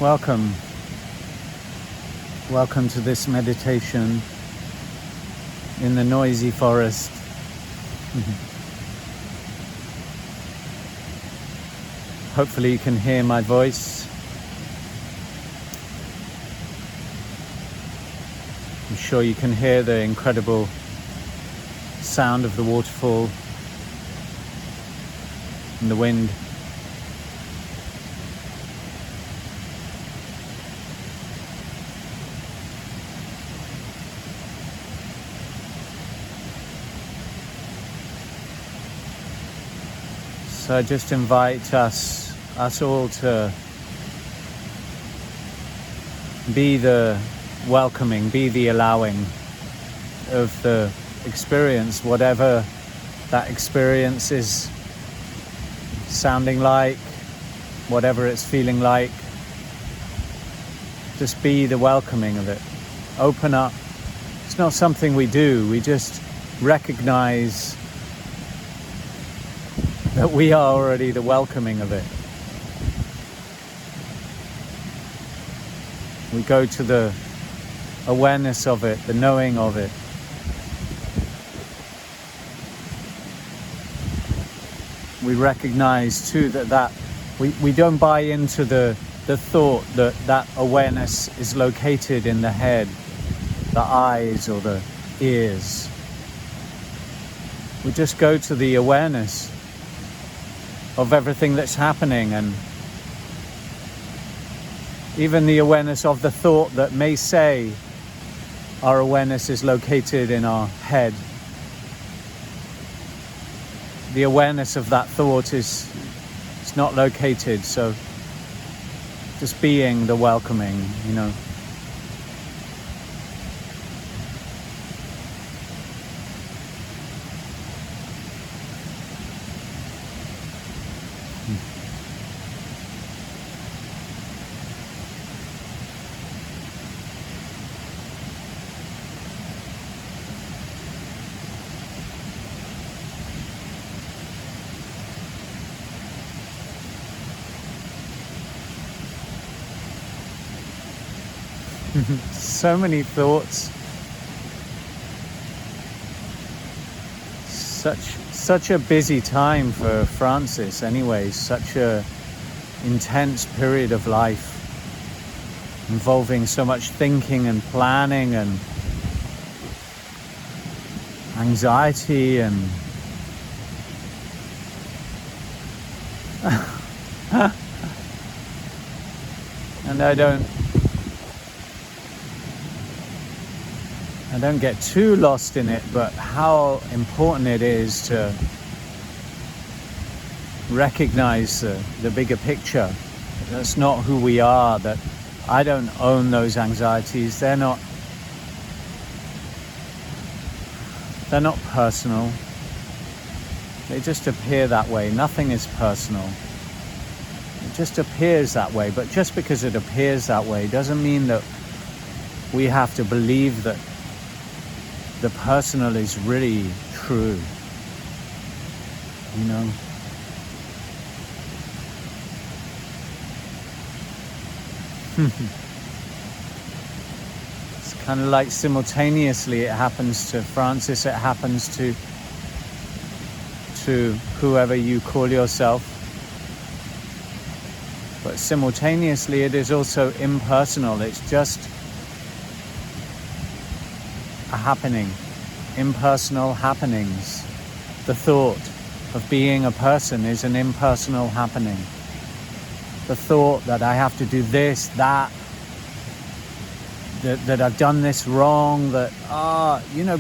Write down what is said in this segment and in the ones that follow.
Welcome. Welcome to this meditation in the noisy forest. Hopefully you can hear my voice. I'm sure you can hear the incredible sound of the waterfall and the wind. So I just invite us all to be the welcoming, be the allowing of the experience, whatever that experience is sounding like, whatever it's feeling like. Just be the welcoming of it. Open up. It's not something we do, we just recognize that we are already the welcoming of it. We go to the awareness of it, the knowing of it. We recognize too that we don't buy into the thought that awareness is located in the head, the eyes or the ears. We just go to the awareness of everything that's happening, and even the awareness of the thought that may say our awareness is located in our head. The awareness of that thought is not located, so just being the welcoming, So many thoughts. Such a busy time for Francis anyway, such a intense period of life involving so much thinking and planning and anxiety and and I don't get too lost in it, but how important it is to recognize the bigger picture. That's not who we are, that I don't own those anxieties. They're not personal. They just appear that way. Nothing is personal. It just appears that way, but just because it appears that way doesn't mean that we have to believe that the personal is really true, It's kind of like simultaneously it happens to Francis, it happens to whoever you call yourself, but simultaneously it is also impersonal. It's just happening, impersonal happenings. The thought of being a person is an impersonal happening. The thought that I have to do this, that I've done this wrong, that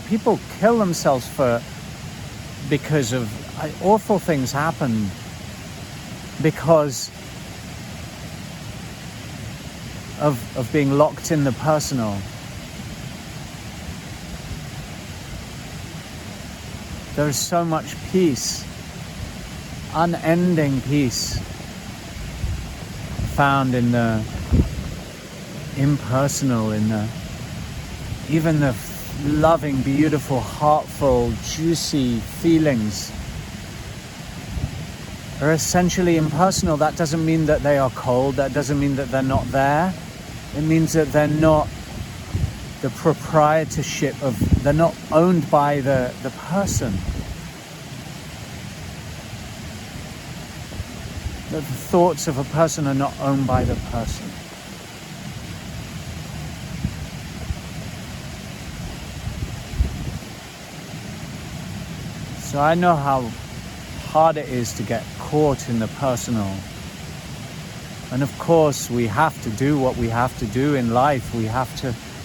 people kill themselves because of awful things happen because of being locked in the personal. There is so much peace, unending peace, found in the impersonal, in even the loving, beautiful, heartful, juicy feelings are essentially impersonal. That doesn't mean that they are cold. That doesn't mean that they're not there. It means that they're not the proprietorship of, they're not owned by the person. That the thoughts of a person are not owned by the person. So I know how hard it is to get caught in the personal. And of course, we have to do what we have to do in life.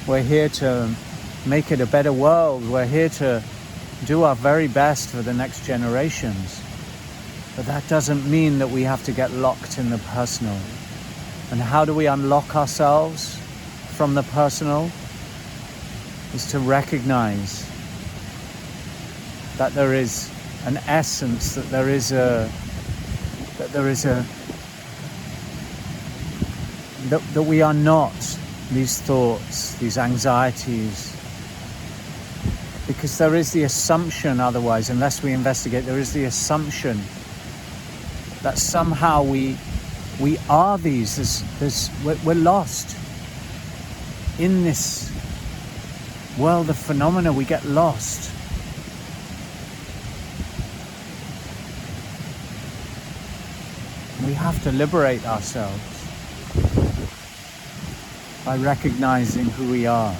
We're here to make it a better world. We're here to do our very best for the next generations. But that doesn't mean that we have to get locked in the personal. And how do we unlock ourselves from the personal? Is to recognize that there is an essence, that we are not these thoughts, these anxieties. Because there is the assumption otherwise, unless we investigate, there is the assumption that somehow we are these. We're lost in this world of phenomena. We get lost. We have to liberate ourselves by recognizing who we are.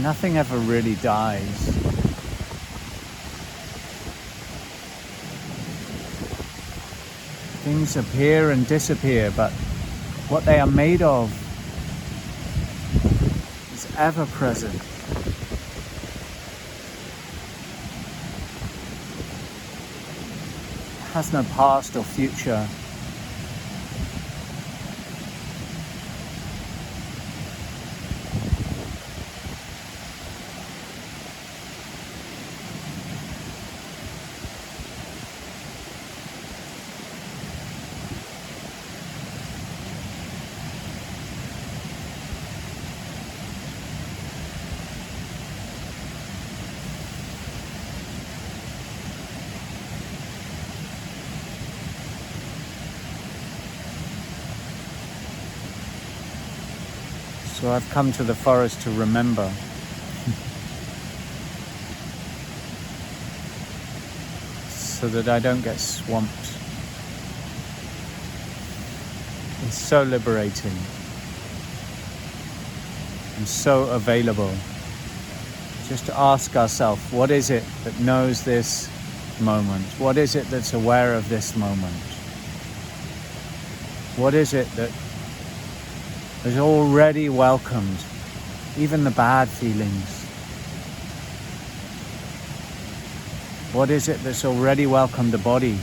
Nothing ever really dies. Things appear and disappear, but what they are made of is ever present. It has no past or future. So I've come to the forest to remember. So that I don't get swamped. It's so liberating and so available. Just to ask ourselves, what is it that knows this moment? What is it that's aware of this moment? What is it that has already welcomed even the bad feelings? What is it that's already welcomed the body,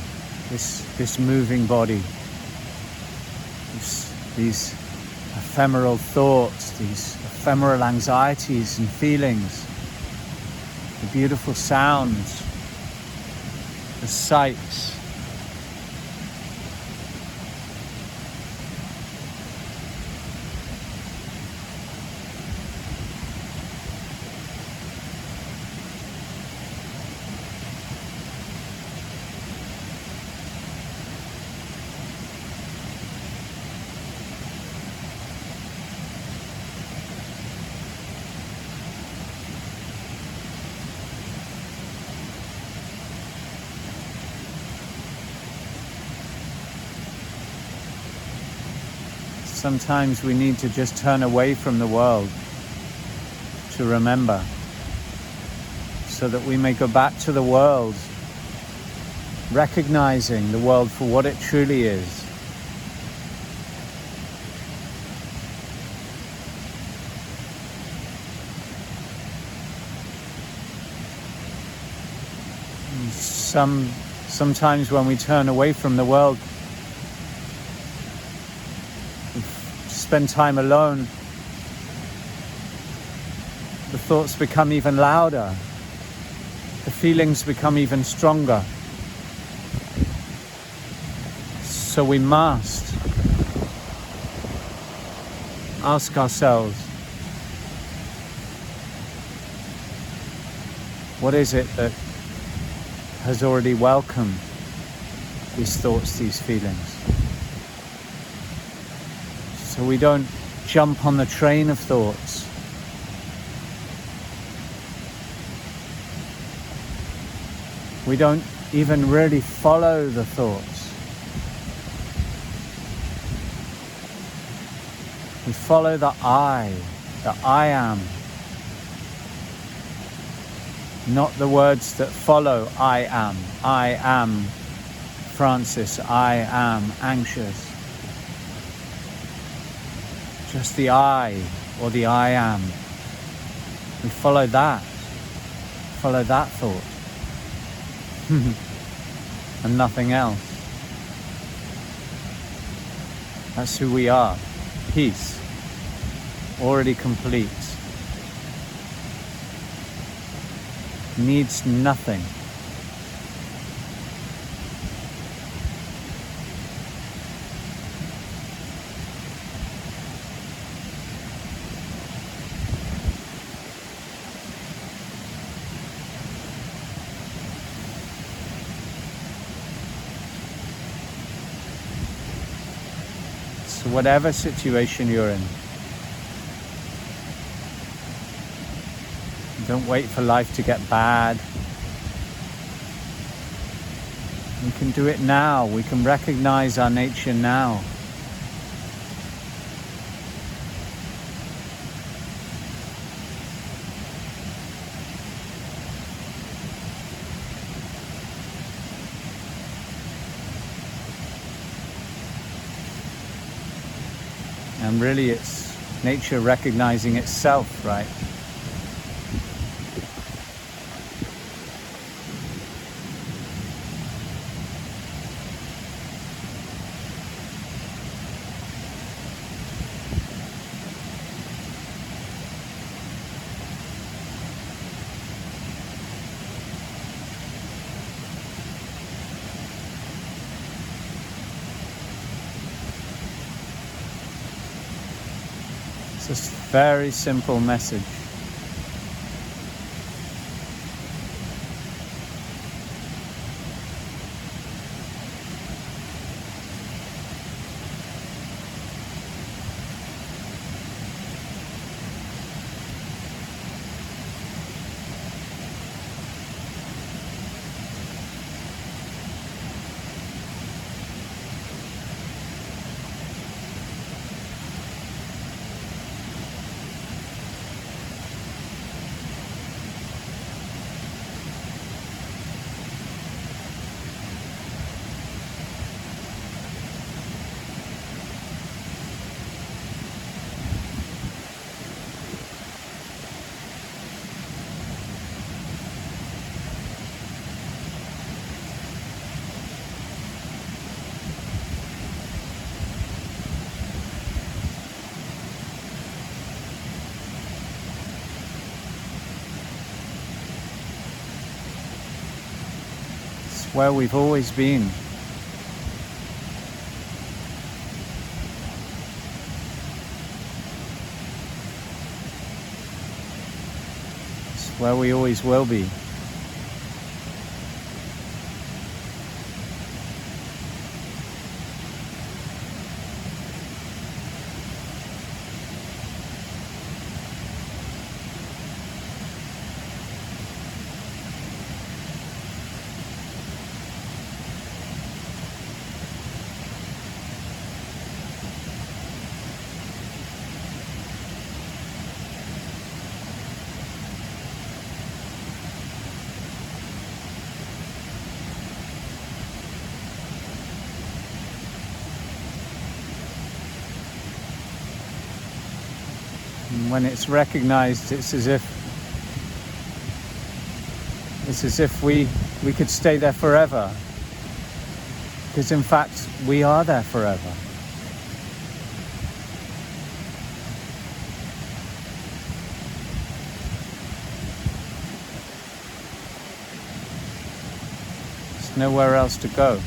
this moving body, these ephemeral thoughts, these ephemeral anxieties and feelings, the beautiful sounds, the sights, sometimes we need to just turn away from the world to remember, so that we may go back to the world, recognizing the world for what it truly is. Sometimes when we turn away from the world, spend time alone, the thoughts become even louder. The feelings become even stronger. So we must ask ourselves, what is it that has already welcomed these thoughts, these feelings? So we don't jump on the train of thoughts. We don't even really follow the thoughts. We follow the I am. Not the words that follow I am. I am Francis. I am anxious. Just the I, or the I am. We follow that. Follow that thought. And nothing else. That's who we are. Peace. Already complete. Needs nothing. So whatever situation you're in, don't wait for life to get bad. We can do it now. We can recognize our nature now. And really it's nature recognizing itself, right? It's a very simple message. Where we've always been. It's where we always will be. And when it's recognized, it's as if we could stay there forever. Because in fact, we are there forever. There's nowhere else to go.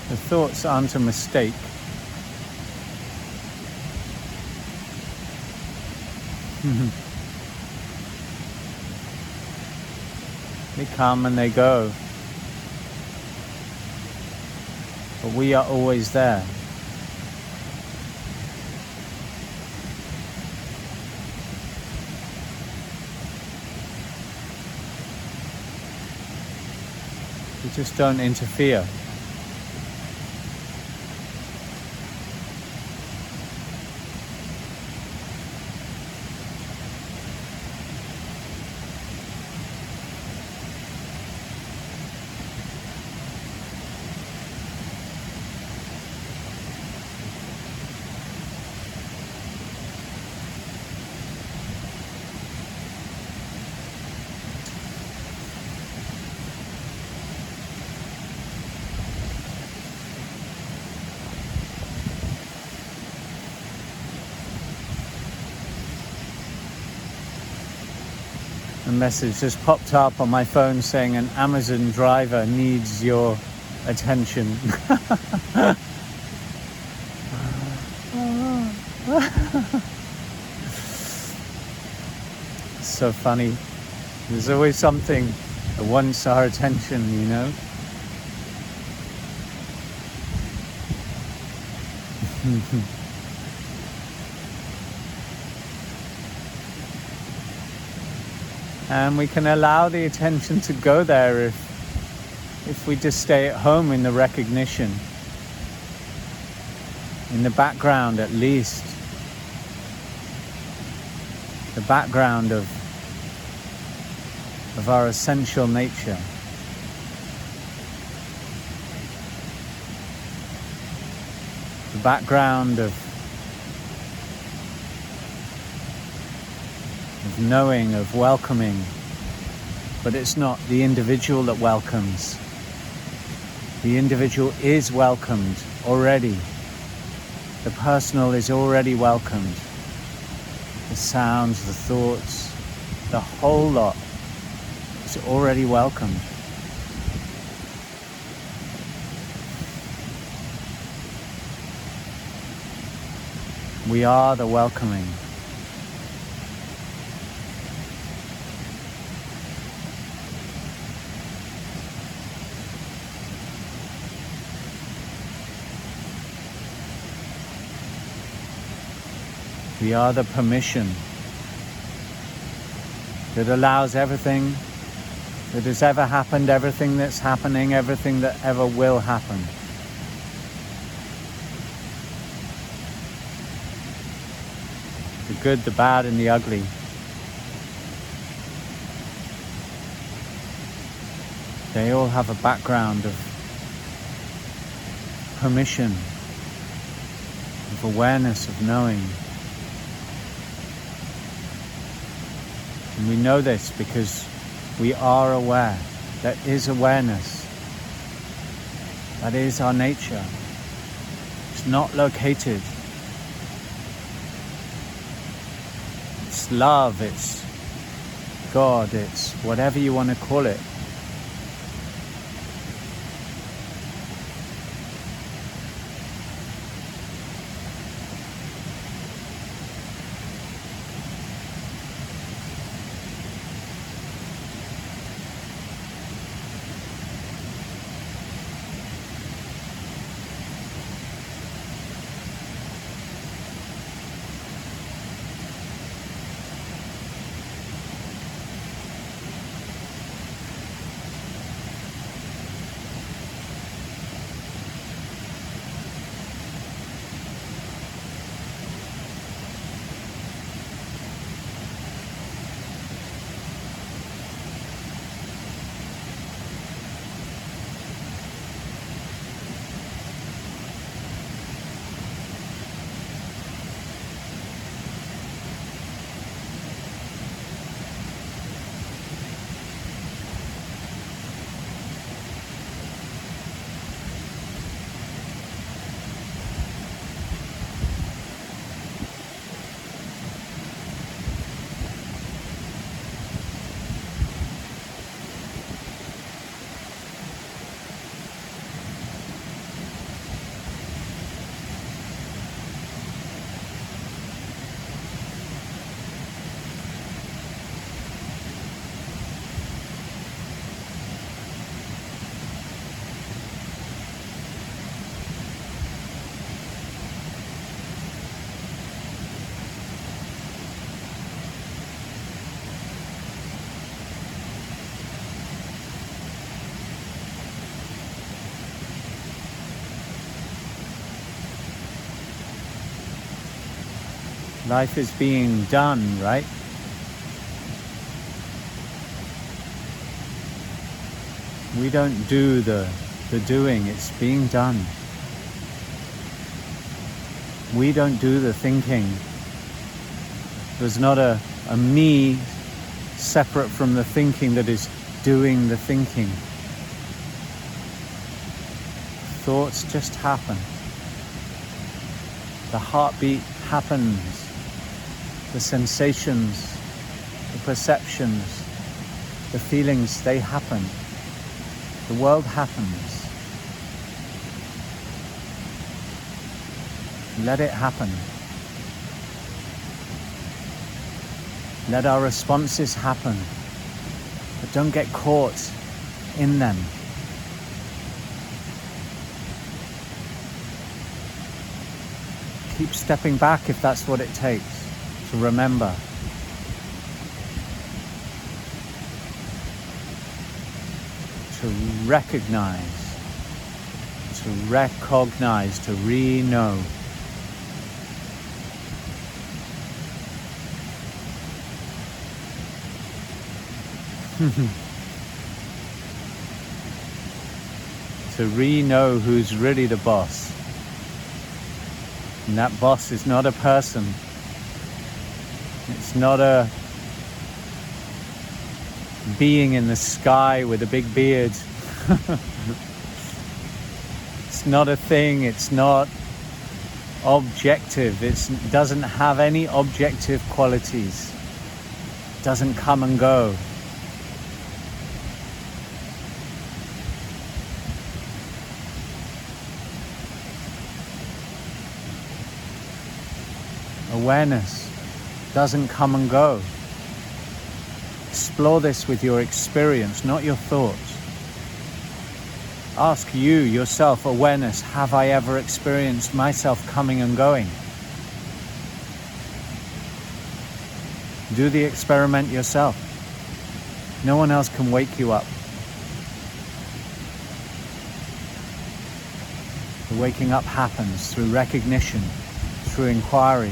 The thoughts aren't a mistake. They come and they go. But we are always there. We just don't interfere. A message just popped up on my phone saying an Amazon driver needs your attention. So funny. There's always something that wants our attention, you know? And we can allow the attention to go there if we just stay at home in the recognition, in the background at least, the background of our essential nature. The background of knowing, of welcoming, but it's not the individual that welcomes. The individual is welcomed already. The personal is already welcomed. The sounds, the thoughts, the whole lot is already welcomed. We are the welcoming. We are the permission that allows everything that has ever happened, everything that's happening, everything that ever will happen. the good, the bad, and the ugly. They all have a background of permission, of awareness, of knowing. And we know this because we are aware. There is awareness. That is our nature. It's not located. It's love, it's God, it's whatever you want to call it. Life is being done, right? We don't do the doing, it's being done. We don't do the thinking. There's not a me separate from the thinking that is doing the thinking. Thoughts just happen. The heartbeat happens. The sensations, the perceptions, the feelings, they happen. The world happens. Let it happen. Let our responses happen, but don't get caught in them. Keep stepping back if that's what it takes. To remember. To recognize. To re-know. To re-know who's really the boss. And that boss is not a person. It's not a being in the sky with a big beard. It's not a thing. It's not objective. It doesn't have any objective qualities. It doesn't come and go. Awareness doesn't come and go. Explore this with your experience, not your thoughts. Ask you, yourself, awareness, have I ever experienced myself coming and going? Do the experiment yourself. No one else can wake you up. The waking up happens through recognition, through inquiry.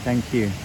Thank you.